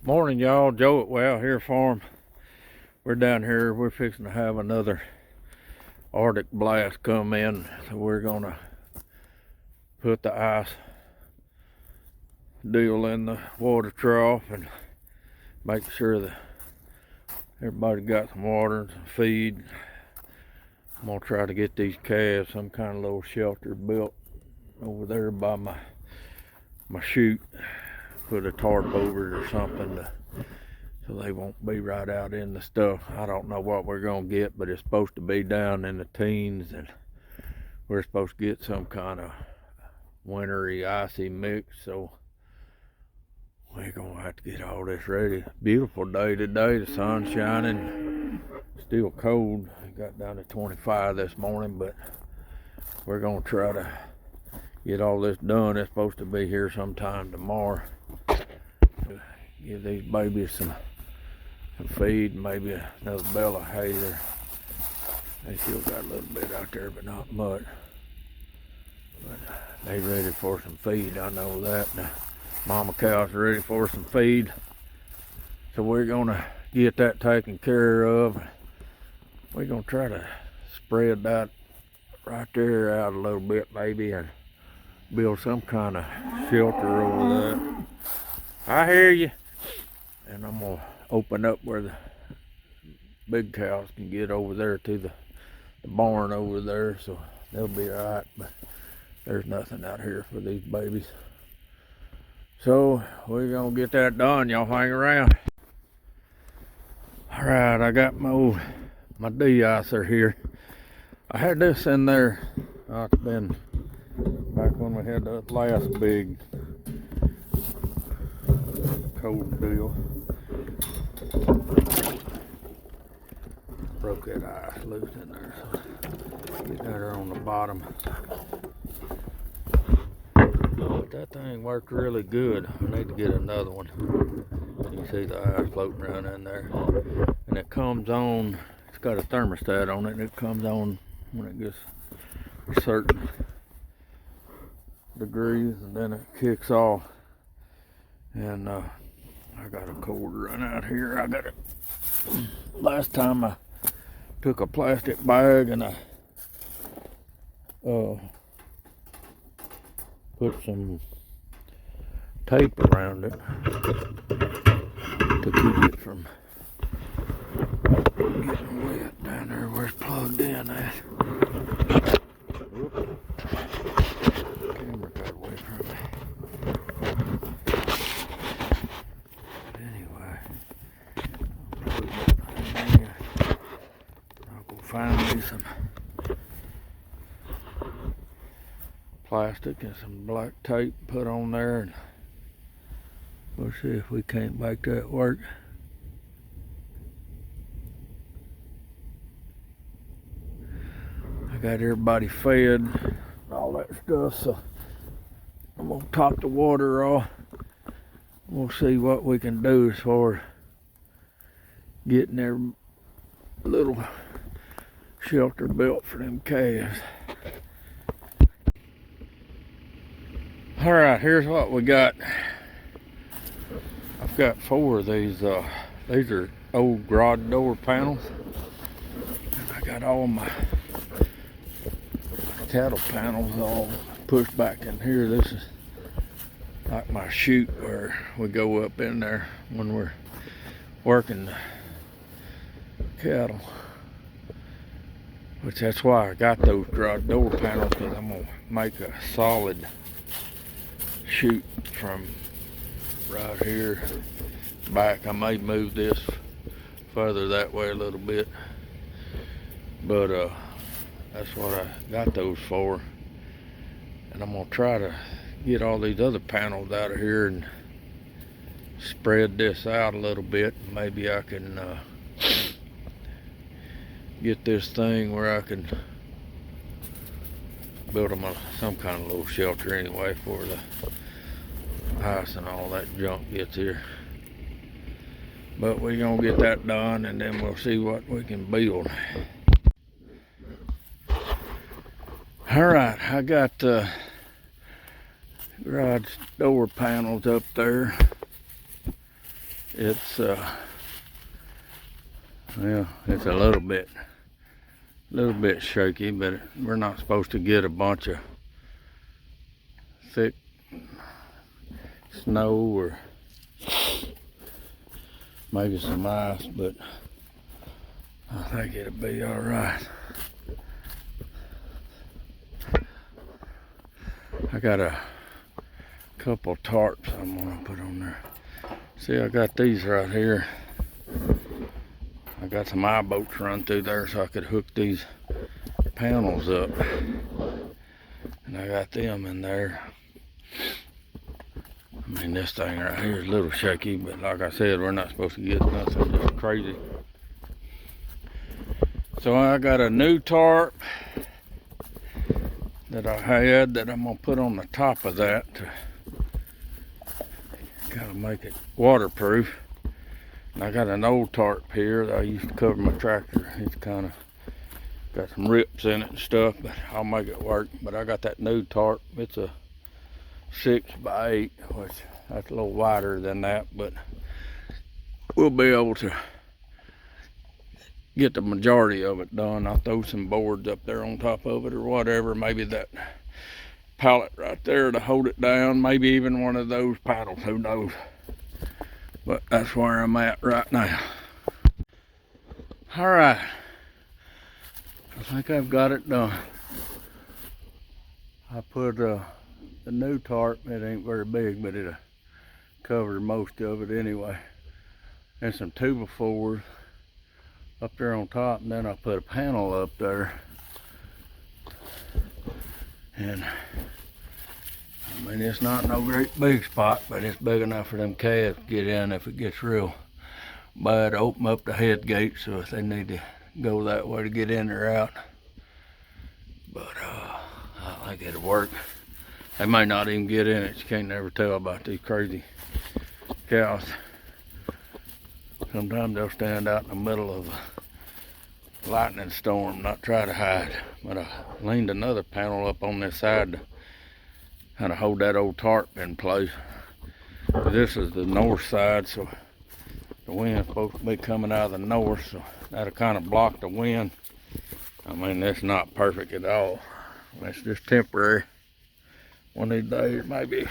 Morning, y'all. Joe at Well here farm. We're down here. We're fixing to have another Arctic blast come in, so we're gonna put the ice deal in the water trough and make sure that everybody got some water and some feed. I'm gonna try to get these calves some kind of little shelter built over there by my chute. Put a tarp over it or something so they won't be right out in the stuff. I don't know what we're gonna get, but it's supposed to be down in the teens, and we're supposed to get some kind of wintry icy mix, so we're gonna have to get all this ready. Beautiful day today, the sun's shining, still cold. It got down to 25 this morning, but we're gonna try to get all this done. It's supposed to be here sometime tomorrow. Give these babies some feed, maybe another bale of hay there. They still got a little bit out there, but not much. But they ready for some feed, I know that. The mama cow's ready for some feed. So we're gonna get that taken care of. We're gonna try to spread that right there out a little bit maybe and build some kind of shelter over there. I hear you. And I'm gonna open up where the big cows can get over there to the barn over there, so they'll be all right. But there's nothing out here for these babies. So we're gonna get that done. Y'all hang around. All right, I got my de-icer here. I had this in there. It's been back when we had the last big cold deal. Broke that ice loose in there, so get that there on the bottom. But that thing worked really good. I need to get another one. You see the ice floating around in there, and it comes on. It's got a thermostat on it, and it comes on when it gets a certain degrees, and then it kicks off. And I got a cord run out here. I got it. Last time I took a plastic bag and I put some tape around it to keep it from getting wet down there where it's plugged in at. Whoop. Camera got away from me. Find me some plastic and some black tape put on there, and we'll see if we can't make that work. I got everybody fed, all that stuff, so I'm gonna top the water off. We'll see what we can do as far as getting their little shelter built for them calves. All right, here's what we got. I've got 4 of these. These are old garage door panels. And I got all my cattle panels all pushed back in here. This is like my chute where we go up in there when we're working the cattle. Which that's why I got those garage door panels, because I'm gonna make a solid chute from right here back. I may move this further that way a little bit, but that's what I got those for. And I'm gonna try to get all these other panels out of here and spread this out a little bit. Maybe I can get this thing where I can build them some kind of little shelter anyway for the ice and all that junk gets here. But we're gonna get that done, and then we'll see what we can build. All right, I got garage door panels up there. it's well, it's a little bit shaky, but we're not supposed to get a bunch of thick snow or maybe some ice, but I think it'll be all right. I got a couple tarps I'm gonna put on there. See, I got these right here. I got some eye bolts run through there so I could hook these panels up. And I got them in there. I mean, this thing right here is a little shaky, but like I said, we're not supposed to get nothing just crazy. So I got a new tarp that I had that I'm gonna put on the top of that to kind of make it waterproof. And I got an old tarp here that I used to cover my tractor. It's kind of got some rips in it and stuff, but I'll make it work. But I got that new tarp. It's a 6x8, which that's a little wider than that, but we'll be able to get the majority of it done. I'll throw some boards up there on top of it or whatever. Maybe that pallet right there to hold it down. Maybe even one of those paddles, who knows. But that's where I'm at right now. All right, I think I've got it done. I put the new tarp, it ain't very big, but it'll cover most of it anyway. And some 2x4s up there on top, and then I put a panel up there. And I mean, it's not no great big spot, but it's big enough for them calves to get in if it gets real bad. Open up the head gate so if they need to go that way to get in or out. But I think it'll work. They may not even get in it. You can't never tell about these crazy cows. Sometimes they'll stand out in the middle of a lightning storm, not try to hide. But I leaned another panel up on this side to kind of hold that old tarp in place. This is the north side, so the wind's supposed to be coming out of the north, so that'll kind of block the wind. I mean, it's not perfect at all. It's just temporary. One of these days, maybe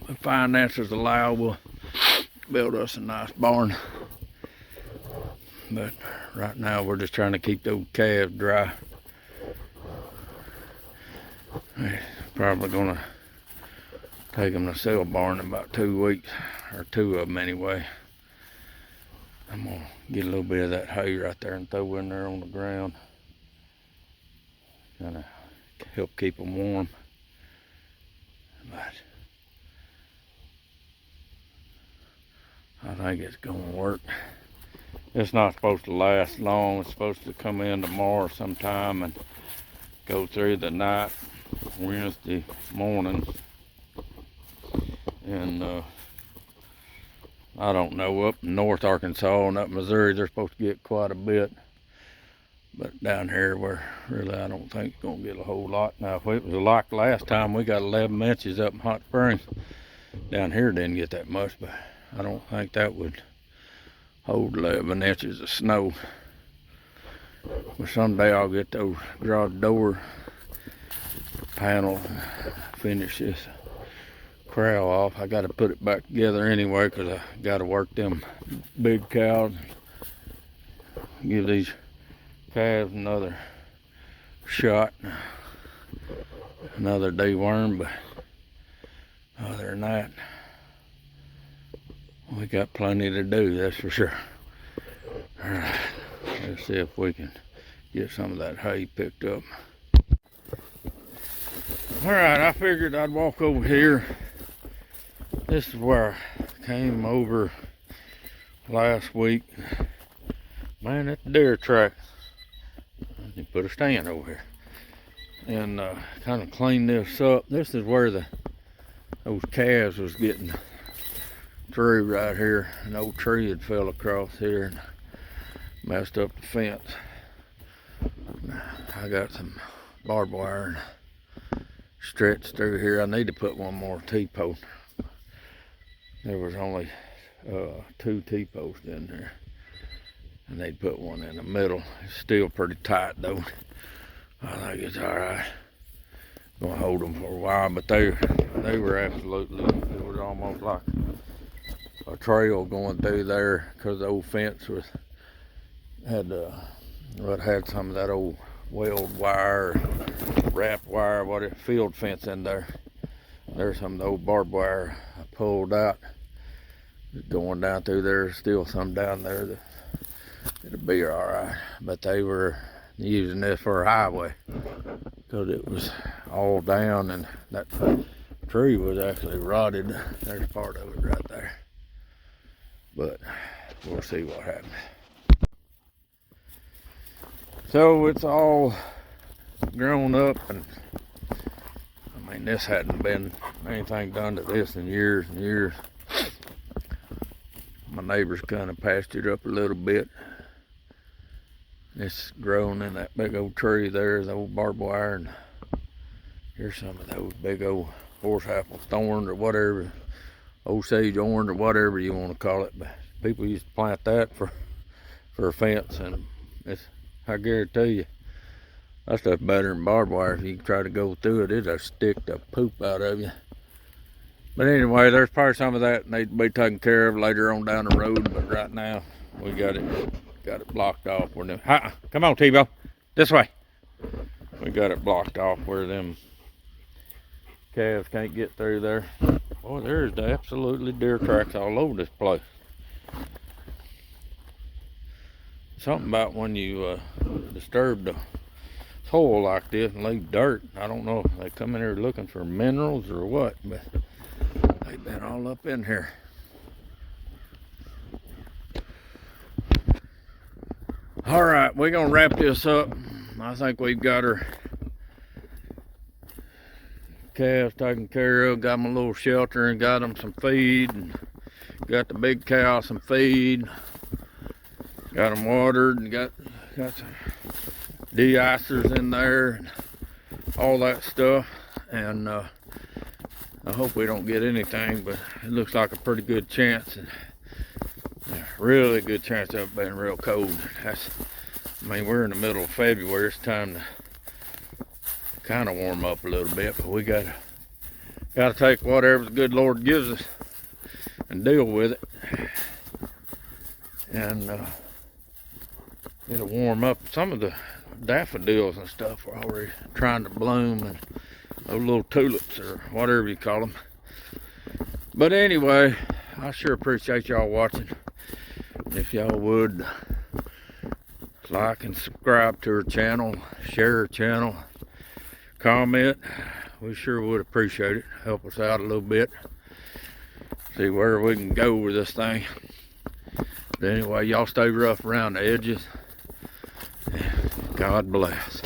the finances allow, we'll build us a nice barn. But right now, we're just trying to keep those calves dry. Probably gonna take them to sell barn in about 2 weeks, or 2 of them anyway. I'm gonna get a little bit of that hay right there and throw in there on the ground. Kind of help keep them warm. But I think it's gonna work. It's not supposed to last long. It's supposed to come in tomorrow sometime and go through the night, Wednesday morning. And I don't know, up in North Arkansas and up Missouri, they're supposed to get quite a bit. But down here, where really I don't think it's gonna get a whole lot. Now, if it was like last time, we got 11 inches up in Hot Springs. Down here didn't get that much, but I don't think that would hold 11 inches of snow. But someday I'll get those garage door panel, finish this corral off. I got to put it back together anyway, because I got to work them big cows. Give these calves another shot, another deworm. But other than that, we got plenty to do, that's for sure. All right, let's see if we can get some of that hay picked up. All right, I figured I'd walk over here. This is where I came over last week. Man, that's the deer track. You put a stand over here and kind of clean this up. This is where those calves was getting through right here. An old tree had fell across here and messed up the fence. I got some barbed wire and stretched through here. I need to put one more T-post. There was only 2 T-posts in there. And they'd put one in the middle. It's still pretty tight though. I think it's alright. Gonna hold them for a while, but they were absolutely, it was almost like a trail going through there, because the old fence had some of that old weld wire, wrapped wire, field fence in there. There's some of the old barbed wire I pulled out. Going down through there, still some down there that it'll be alright. But they were using this for a highway, because it was all down, and that tree was actually rotted. There's part of it right there. But we'll see what happens. So it's all grown up, and I mean, this hadn't been anything done to this in years and years. My neighbors kind of pastured up a little bit. It's grown in that big old tree there, the old barbed wire, and here's some of those big old horseapple thorns or whatever, Osage orange or whatever you want to call it. But people used to plant that for a fence, and I guarantee you, that stuff's better than barbed wire. If you try to go through it, it'll stick the poop out of you. But anyway, there's probably some of that need to be taken care of later on down the road. But right now, we got it blocked off. Come on, T-Bo, this way. We got it blocked off where them calves can't get through there. Boy, there's absolutely deer tracks all over this place. Something about when you disturb the soil like this and leave dirt. I don't know if they come in here looking for minerals or what, but they've been all up in here. All right, we're gonna wrap this up. I think we've got our calves taken care of, got them a little shelter and got them some feed, and got the big cow some feed, got them watered, and got some de-icers in there and all that stuff. And I hope we don't get anything, but it looks like a pretty good chance, and a really good chance of it being real cold. I mean, we're in the middle of February. It's time to kind of warm up a little bit, but we gotta take whatever the good Lord gives us and deal with it. And it'll warm up. Some of the daffodils and stuff are already trying to bloom, and those little tulips or whatever you call them. But anyway, I sure appreciate y'all watching. If y'all would like and subscribe to our channel, share our channel, comment, we sure would appreciate it. Help us out a little bit, see where we can go with this thing. But anyway, y'all stay rough around the edges. God bless.